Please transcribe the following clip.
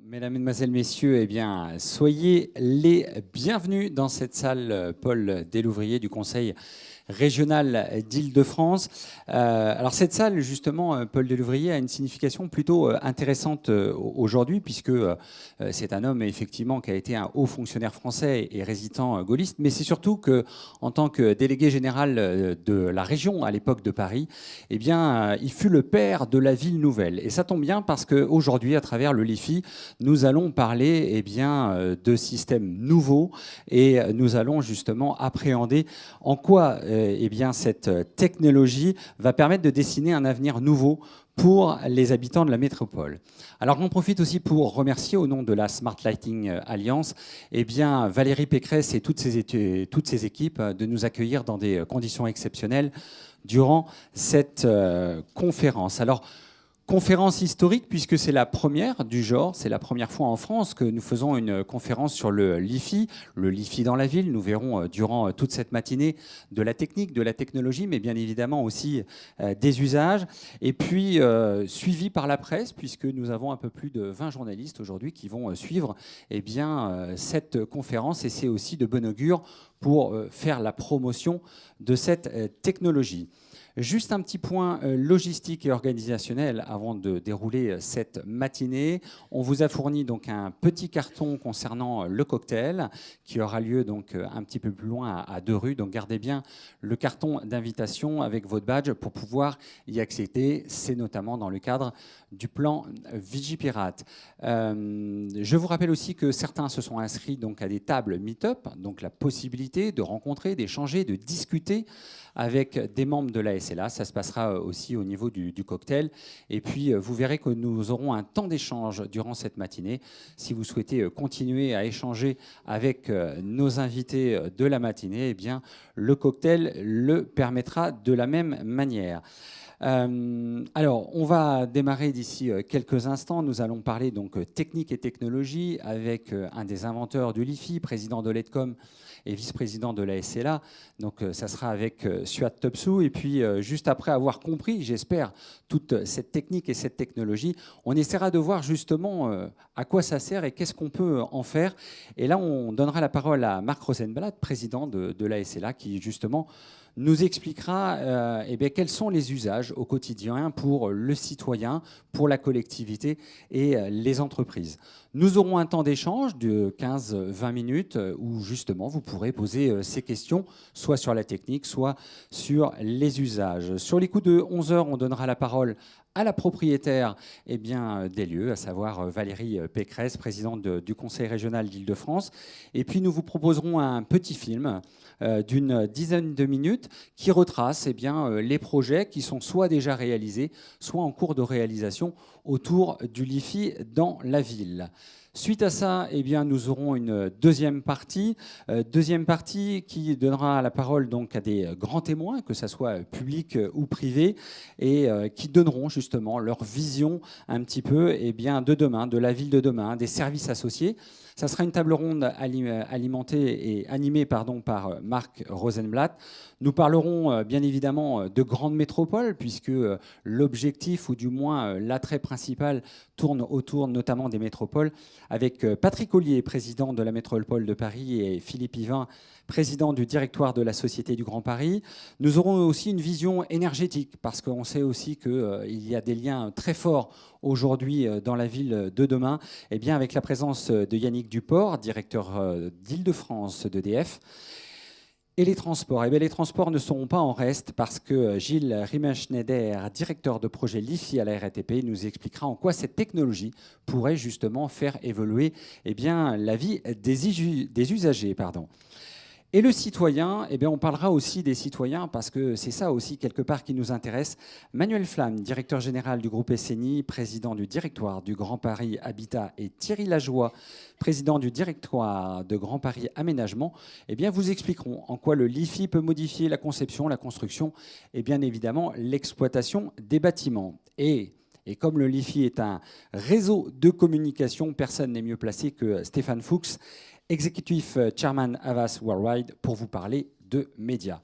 Mesdames, Mesdemoiselles, Messieurs, eh bien, soyez les bienvenus dans cette salle Paul Delouvrier du Conseil régional d'Île-de-France. Alors cette salle, justement, Paul Delouvrier, a une signification plutôt intéressante aujourd'hui, puisque c'est un homme, effectivement, qui a été un haut fonctionnaire français et résident gaulliste, mais c'est surtout qu'en tant que délégué général de la région, à l'époque de Paris, eh bien, il fut le père de la ville nouvelle. Et ça tombe bien parce qu'aujourd'hui, à travers le LIFI, nous allons parler de systèmes nouveaux et nous allons justement appréhender en quoi cette technologie va permettre de dessiner un avenir nouveau pour les habitants de la métropole. Alors j'en profite aussi pour remercier au nom de la Smart Lighting Alliance Valérie Pécresse et toutes ses équipes de nous accueillir dans des conditions exceptionnelles durant cette conférence. Alors, conférence historique, puisque c'est la première du genre, c'est la première fois en France que nous faisons une conférence sur le LIFI dans la ville. Nous verrons durant toute cette matinée de la technique, de la technologie, mais bien évidemment aussi des usages. Et puis, suivi par la presse, puisque nous avons un peu plus de 20 journalistes aujourd'hui qui vont suivre cette conférence. Et c'est aussi de bon augure pour faire la promotion de cette technologie. Juste un petit point logistique et organisationnel avant de dérouler cette matinée. On vous a fourni donc un petit carton concernant le cocktail qui aura lieu donc un petit peu plus loin à 2 rues. Donc gardez bien le carton d'invitation avec votre badge pour pouvoir y accéder. C'est notamment dans le cadre du plan Vigipirate. Je vous rappelle aussi que certains se sont inscrits donc à des tables meet-up, donc la possibilité de rencontrer, d'échanger, de discuter avec des membres de la SLA. Ça se passera aussi au niveau du cocktail. Et puis, vous verrez que nous aurons un temps d'échange durant cette matinée. Si vous souhaitez continuer à échanger avec nos invités de la matinée, eh bien, le cocktail le permettra de la même manière. Alors, on va démarrer d'ici quelques instants. Nous allons parler donc technique et technologie avec un des inventeurs du LIFI, président de l'EDCOM et vice-président de la SLA. Donc, ça sera avec Suat Topsou. Et puis, juste après avoir compris, j'espère, toute cette technique et cette technologie, on essaiera de voir justement à quoi ça sert et qu'est-ce qu'on peut en faire. Et là, on donnera la parole à Marc Rosenblatt, président de la SLA, qui justement nous expliquera quels sont les usages au quotidien pour le citoyen, pour la collectivité et les entreprises. Nous aurons un temps d'échange de 15-20 minutes où justement vous pourrez poser ces questions, soit sur la technique, soit sur les usages. Sur les coups de 11 heures, on donnera la parole à la propriétaire des lieux, à savoir Valérie Pécresse, présidente du Conseil régional d'Île-de-France. Et puis nous vous proposerons un petit film d'une dizaine de minutes qui retrace les projets qui sont soit déjà réalisés, soit en cours de réalisation autour du LIFI dans la ville. Suite à ça, nous aurons une deuxième partie qui donnera la parole donc à des grands témoins, que ce soit publics ou privés, et qui donneront justement leur vision un petit peu de demain, de la ville de demain, des services associés. Ça sera une table ronde alimentée et animée par Marc Rosenblatt. Nous parlerons bien évidemment de grandes métropoles, puisque l'objectif, ou du moins l'attrait principal, tourne autour notamment des métropoles, avec Patrick Ollier, président de la métropole de Paris, et Philippe Yvain, président du directoire de la Société du Grand Paris. Nous aurons aussi une vision énergétique, parce qu'on sait aussi qu'il y a des liens très forts aujourd'hui dans la ville de demain, avec la présence de Yannick Duport, directeur d'Île-de-France d'EDF. Et les transports, les transports ne seront pas en reste, parce que Gilles Riemenschneider, directeur de projet LIFI à la RATP, nous expliquera en quoi cette technologie pourrait justement faire évoluer la vie des usagers. Et le citoyen, on parlera aussi des citoyens, parce que c'est ça aussi quelque part qui nous intéresse. Manuel Flamme, directeur général du groupe SNI, président du directoire du Grand Paris Habitat, et Thierry Lajoie, président du directoire de Grand Paris Aménagement, vous expliqueront en quoi le LIFI peut modifier la conception, la construction et bien évidemment l'exploitation des bâtiments. Et comme le LIFI est un réseau de communication, personne n'est mieux placé que Stéphane Fuchs, Executive Chairman Havas Worldwide, pour vous parler de médias.